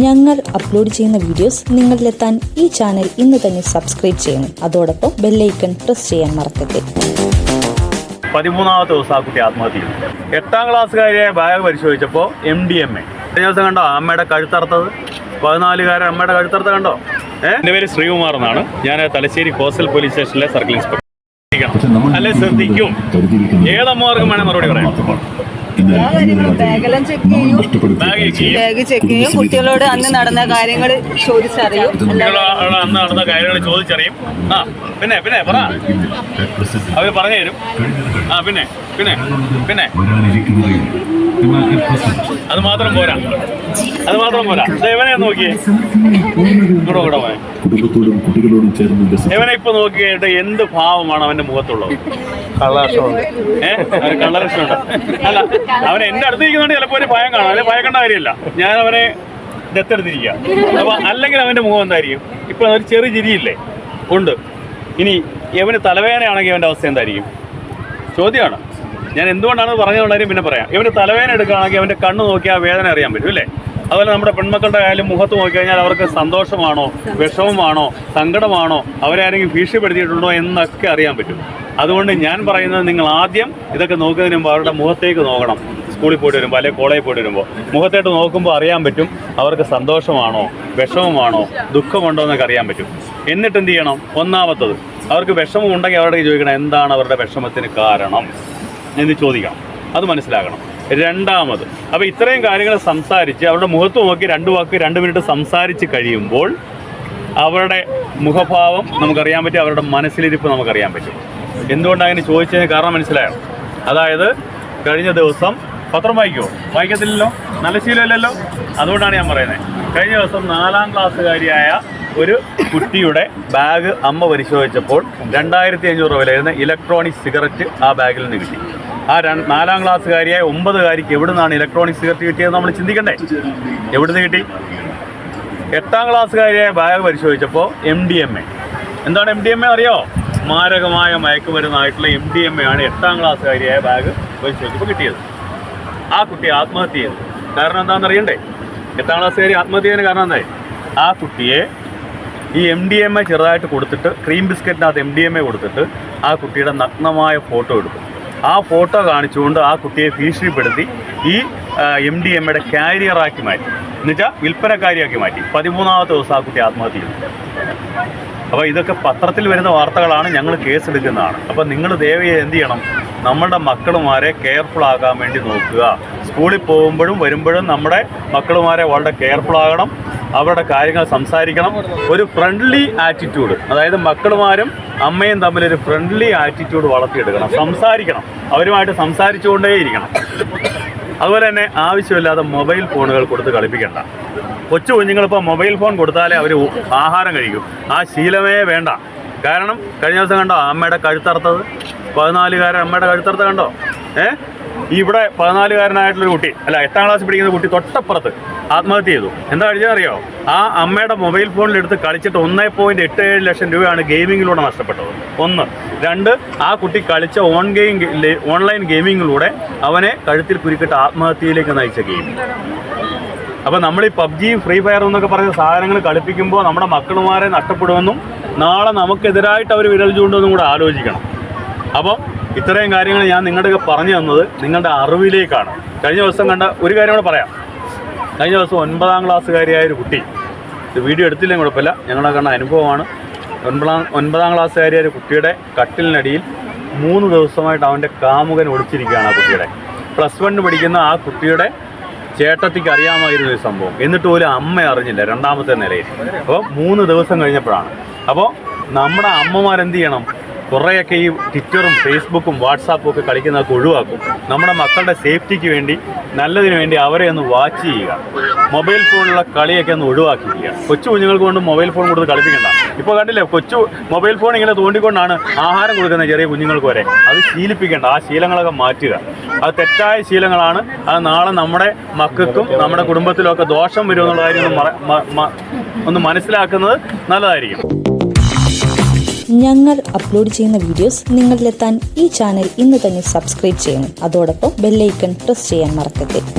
ഞങ്ങൾ അപ്ലോഡ് ചെയ്യുന്ന വീഡിയോസ് നിങ്ങളിലെത്താൻ ഈ ചാനൽ ഇന്ന് തന്നെ സബ്സ്ക്രൈബ് ചെയ്യണം. അതോടൊപ്പം ബെല്ലൈക്കൺ പ്രസ് ചെയ്യാൻ മറക്കരുത്. 13ാമത്തെ ദിവസം ആ കുട്ടി ആത്മഹത്യ ചെയ്തു. 8ാം ക്ലാസ്സുകാരിയെ ബാഗ് പരിശോധിച്ചപ്പോൾ MDMA. കഴിഞ്ഞ ദിവസം കണ്ടോ അമ്മയുടെ കഴുത്തറുത്തത്? 14കാരൻ അമ്മയുടെ കഴുത്തറുത്ത കണ്ടോ? എൻ്റെ പേര് ശ്രീകുമാർ എന്നാണ്. ഞാൻ തലശ്ശേരി കോസ്റ്റൽ പോലീസ് സ്റ്റേഷനിലെ സർക്കിൾ ഇൻസ്പെക്ടർ. അല്ലെ ശ്രദ്ധിക്കും, ഏതമ്മമാർക്കും വേണേൽ മറുപടി പറയാം. ബാഗ് ചെക്ക് ചെയ്യും, കുട്ടികളോട് അന്ന് നടന്ന കാര്യങ്ങൾ ചോദിച്ചറിയും. അന്ന് നടന്ന കാര്യങ്ങൾ ചോദിച്ചറിയും. പിന്നെ പിന്നെ പറ, അവർ പറഞ്ഞു തരും. പിന്നെ പിന്നെ പിന്നെ അത് മാത്രം പോരാ. ഇവനെ നോക്കിയേ, ഇവനെ ഇപ്പൊ നോക്കിയിട്ട് എന്ത് ഭാവമാണ് അവന്റെ മുഖത്തുള്ളത്? കള്ളലക്ഷണമുണ്ട്. അല്ല, അവൻ എന്റെ അടുത്ത് ഇരിക്കുന്നുണ്ട് ചിലപ്പോൾ ഒരു ഭയം കാണാം. അല്ലെ ഭയക്കേണ്ട കാര്യമില്ല, ഞാൻ അവനെ ദത്തെടുത്തിരിക്കുക. അപ്പൊ അല്ലെങ്കിൽ അവന്റെ മുഖം എന്തായിരിക്കും? ഇപ്പൊ ഒരു ചെറിയ ചിരിയില്ലേ ഉണ്ട്. ഇനി ഇവന് തലവേദനയാണെങ്കിൽ അവന്റെ അവസ്ഥ എന്തായിരിക്കും? ചോദ്യമാണ്. ഞാൻ എന്തുകൊണ്ടാണ് പറഞ്ഞുകൊണ്ടാലും പിന്നെ പറയാം. ഇവന് തലവേദന എടുക്കുകയാണെങ്കിൽ അവൻ്റെ കണ്ണ് നോക്കിയാൽ വേദന അറിയാൻ പറ്റും അല്ലേ? അതുപോലെ നമ്മുടെ പെൺമക്കളുടെ കാര്യം മുഖത്ത് നോക്കിക്കഴിഞ്ഞാൽ അവർക്ക് സന്തോഷമാണോ, വിഷമമാണോ, സങ്കടമാണോ, അവരാരെങ്കിലും ഭീഷണിപ്പെടുത്തിയിട്ടുണ്ടോ എന്നൊക്കെ അറിയാൻ പറ്റും. അതുകൊണ്ട് ഞാൻ പറയുന്നത്, നിങ്ങൾ ആദ്യം ഇതൊക്കെ നോക്കുന്നതിന് മുമ്പ് അവരുടെ മുഖത്തേക്ക് നോക്കണം. സ്കൂളിൽ പോയിട്ട് വരുമ്പോൾ അല്ലെങ്കിൽ കോളേജിൽ പോയിട്ട് വരുമ്പോൾ മുഖത്തേട്ട് നോക്കുമ്പോൾ അറിയാൻ പറ്റും അവർക്ക് സന്തോഷമാണോ, വിഷമമാണോ, ദുഃഖമുണ്ടോ എന്നൊക്കെ അറിയാൻ പറ്റും. എന്നിട്ട് എന്ത് ചെയ്യണം? ഒന്നാമത്തത്, അവർക്ക് വിഷമം ഉണ്ടെങ്കിൽ അവരുടെ ചോദിക്കണം എന്താണ് അവരുടെ വിഷമത്തിന് കാരണം എന്ന് ചോദിക്കണം. അത് മനസ്സിലാക്കണം. രണ്ടാമത്, അപ്പോൾ ഇത്രയും കാര്യങ്ങൾ സംസാരിച്ച് അവരുടെ മുഖത്ത് നോക്കി 2 മിനിറ്റ് സംസാരിച്ച് കഴിയുമ്പോൾ അവരുടെ മുഖഭാവം നമുക്കറിയാൻ പറ്റും, അവരുടെ മനസ്സിലിരിപ്പ് നമുക്കറിയാൻ പറ്റും. എന്തുകൊണ്ടാണ് അങ്ങനെ ചോദിച്ചതിന് കാരണം മനസ്സിലായോ? അതായത് കഴിഞ്ഞ ദിവസം പത്രം വായിക്കത്തില്ലല്ലോ, നല്ല ശീലമല്ലല്ലോ. അതുകൊണ്ടാണ് ഞാൻ പറയുന്നത്. കഴിഞ്ഞ ദിവസം 4ാം ക്ലാസ്സുകാരിയായ ഒരു കുട്ടിയുടെ ബാഗ് അമ്മ പരിശോധിച്ചപ്പോൾ 2500 രൂപ വിലയിരുന്ന ഇലക്ട്രോണിക് സിഗരറ്റ് ആ ബാഗിൽ നിന്ന് കിട്ടി. ആ 4ാം ക്ലാസ്സുകാരിയായ 9കാരിക്ക് എവിടെ നിന്നാണ് ഇലക്ട്രോണിക് സിഗരറ്റ് കിട്ടിയത് നമ്മൾ ചിന്തിക്കണ്ടേ? എവിടുന്ന് കിട്ടി? 8ാം ക്ലാസ്സുകാരിയായ ബാഗ് പരിശോധിച്ചപ്പോൾ MDMA. എന്താണ് MDMA അറിയോ? മാരകമായ മയക്കുമരുന്നായിട്ടുള്ള MDMA ആണ് 8ാം ക്ലാസ്സുകാരിയായ ബാഗ് പരിശോധിച്ചപ്പോൾ കിട്ടിയത്. ആ കുട്ടി ആത്മഹത്യ ചെയ്തു. കാരണം എന്താണെന്ന് അറിയണ്ടേ? 8ാം ക്ലാസ്സുകാരി ആത്മഹത്യ ചെയ്യുന്നതിന് കാരണം എന്തായി? ആ കുട്ടിയെ ഈ MDMA ചെറുതായിട്ട് കൊടുത്തിട്ട്, ക്രീം ബിസ്ക്കറ്റിനകത്ത് MDMA കൊടുത്തിട്ട് ആ കുട്ടിയുടെ നഗ്നമായ ഫോട്ടോ എടുത്തു. ആ ഫോട്ടോ കാണിച്ചുകൊണ്ട് ആ കുട്ടിയെ ഭീഷണിപ്പെടുത്തി ഈ MDMAയുടെ കാരിയറാക്കി മാറ്റി, എന്നുവെച്ചാൽ വിൽപ്പനക്കാരിയാക്കി മാറ്റി. 13ാമത്തെ ദിവസം ആ കുട്ടി ആത്മഹത്യ ചെയ്തു. അപ്പോൾ ഇതൊക്കെ പത്രത്തിൽ വരുന്ന വാർത്തകളാണ്, ഞങ്ങൾ കേസെടുക്കുന്നതാണ്. അപ്പോൾ നിങ്ങൾ ദയവായി എന്ത് ചെയ്യണം? നമ്മളുടെ മക്കളുമാരെ കെയർഫുൾ ആകാൻ വേണ്ടി നോക്കുക. സ്കൂളിൽ പോകുമ്പോഴും വരുമ്പോഴും നമ്മുടെ മക്കളുമാരെ വളരെ കെയർഫുൾ ആകണം. അവരുടെ കാര്യങ്ങൾ സംസാരിക്കണം. ഒരു ഫ്രണ്ട്ലി ആറ്റിറ്റ്യൂഡ്, അതായത് മക്കളുമാരും അമ്മയും തമ്മിലൊരു ഫ്രണ്ട്ലി ആറ്റിറ്റ്യൂഡ് വളർത്തിയെടുക്കണം. സംസാരിക്കണം, അവരുമായിട്ട് സംസാരിച്ചുകൊണ്ടേയിരിക്കണം. അതുപോലെ തന്നെ ആവശ്യമില്ലാതെ മൊബൈൽ ഫോണുകൾ കൊടുത്ത് കളിപ്പിക്കേണ്ട. കൊച്ചു കുഞ്ഞുങ്ങളിപ്പോൾ മൊബൈൽ ഫോൺ കൊടുത്താലേ അവർ ആഹാരം കഴിക്കും. ആ ശീലമേ വേണ്ട. കാരണം കഴിഞ്ഞ ദിവസം കണ്ടോ അമ്മയുടെ കഴുത്തറുത്തത്? 14കാരൻ അമ്മയുടെ കഴുത്തറുത്ത കണ്ടോ? ഇവിടെ 14കാരനായിട്ടുള്ളൊരു കുട്ടി, അല്ല 8ാം ക്ലാസ്സിൽ പഠിക്കുന്ന കുട്ടി തൊട്ടപ്പുറത്ത് ആത്മഹത്യ ചെയ്തു. എന്താ കഴിച്ചതെന്നറിയോ? ആ അമ്മയുടെ മൊബൈൽ ഫോണിലെടുത്ത് കളിച്ചിട്ട് 1.87 ലക്ഷം രൂപയാണ് ഗെയിമിങ്ങിലൂടെ നഷ്ടപ്പെട്ടത്. 1. 2, ആ കുട്ടി കളിച്ച ഓൺലൈൻ ഗെയിമിങ്ങിലൂടെ അവനെ കഴുത്തിൽ കുരുക്കിട്ട് ആത്മഹത്യയിലേക്ക് നയിച്ച ഗെയിം. അപ്പോൾ നമ്മൾ ഈ പബ്ജിയും ഫ്രീ ഫയറും എന്നൊക്കെ പറഞ്ഞ സാധനങ്ങൾ കളിപ്പിക്കുമ്പോൾ നമ്മുടെ മക്കളുമാരെ നഷ്ടപ്പെടുമെന്നും നാളെ നമുക്കെതിരായിട്ട് അവർ വിരൽ ചൂണ്ടുമെന്നും കൂടെ ആലോചിക്കണം. അപ്പോൾ ഇത്രയും കാര്യങ്ങൾ ഞാൻ നിങ്ങളുടെ പറഞ്ഞു തന്നത് നിങ്ങളുടെ അറിവിലേക്കാണ്. കഴിഞ്ഞ ദിവസം കണ്ട ഒരു കാര്യം കൂടെ പറയാം. കഴിഞ്ഞ ദിവസം 9ാം ക്ലാസ്സുകാരിയായ ഒരു കുട്ടി, ഇത് വീഡിയോ എടുത്തില്ലെങ്കിൽ കുഴപ്പമില്ല, ഞങ്ങളെ കണ്ട അനുഭവമാണ്. 9ാം ക്ലാസ്സുകാരിയായ ഒരു കുട്ടിയുടെ കട്ടിലിനടിയിൽ 3 ദിവസമായിട്ട് അവൻ്റെ കാമുകൻ ഒളിച്ചിരിക്കുകയാണ്. ആ കുട്ടിയുടെ +1 പഠിക്കുന്ന ആ കുട്ടിയുടെ ചേട്ടത്തിക്ക് അറിയാമായിരുന്നു ഈ സംഭവം. എന്നിട്ട് പോലും അമ്മ അറിഞ്ഞില്ല, 2ാമത്തെ നിലയിൽ. അപ്പോൾ 3 ദിവസം കഴിഞ്ഞപ്പോഴാണ്. അപ്പോൾ നമ്മുടെ അമ്മമാരെന്ത് ചെയ്യണം? കുറേയൊക്കെ ഈ ട്വിറ്ററും ഫേസ്ബുക്കും വാട്സാപ്പും ഒക്കെ കളിക്കുന്നതൊക്കെ ഒഴിവാക്കും. നമ്മുടെ മക്കളുടെ സേഫ്റ്റിക്ക് വേണ്ടി, നല്ലതിന് വേണ്ടി അവരെ ഒന്ന് വാച്ച് ചെയ്യുക. മൊബൈൽ ഫോണിലുള്ള കളിയൊക്കെ ഒന്ന് ഒഴിവാക്കിക്കുക. കൊച്ചു കുഞ്ഞുങ്ങൾക്ക് കൊണ്ട് മൊബൈൽ ഫോൺ കൊടുത്ത് കളിപ്പിക്കണ്ട. ഇപ്പോൾ കണ്ടില്ലേ, കൊച്ചു മൊബൈൽ ഫോൺ ഇങ്ങനെ തോണ്ടിക്കൊണ്ടാണ് ആഹാരം കൊടുക്കുന്നത് ചെറിയ കുഞ്ഞുങ്ങൾക്ക് വരെ. അത് ശീലിപ്പിക്കേണ്ട. ആ ശീലങ്ങളൊക്കെ മാറ്റുക. അത് തെറ്റായ ശീലങ്ങളാണ്. അത് നാളെ നമ്മുടെ മക്കൾക്കും നമ്മുടെ കുടുംബത്തിലുമൊക്കെ ദോഷം വരുമെന്നുള്ള കാര്യം ഒന്ന് മനസ്സിലാക്കുന്നത് നല്ലതായിരിക്കും. ഞങ്ങൾ അപ്ലോഡ് ചെയ്യുന്ന വീഡിയോസ് നിങ്ങളിലെത്താൻ ഈ ചാനൽ ഇന്ന് തന്നെ സബ്സ്ക്രൈബ് ചെയ്യണം. അതോടൊപ്പം ബെല്ലൈക്കൺ പ്രസ് ചെയ്യാൻ മറക്കരുത്.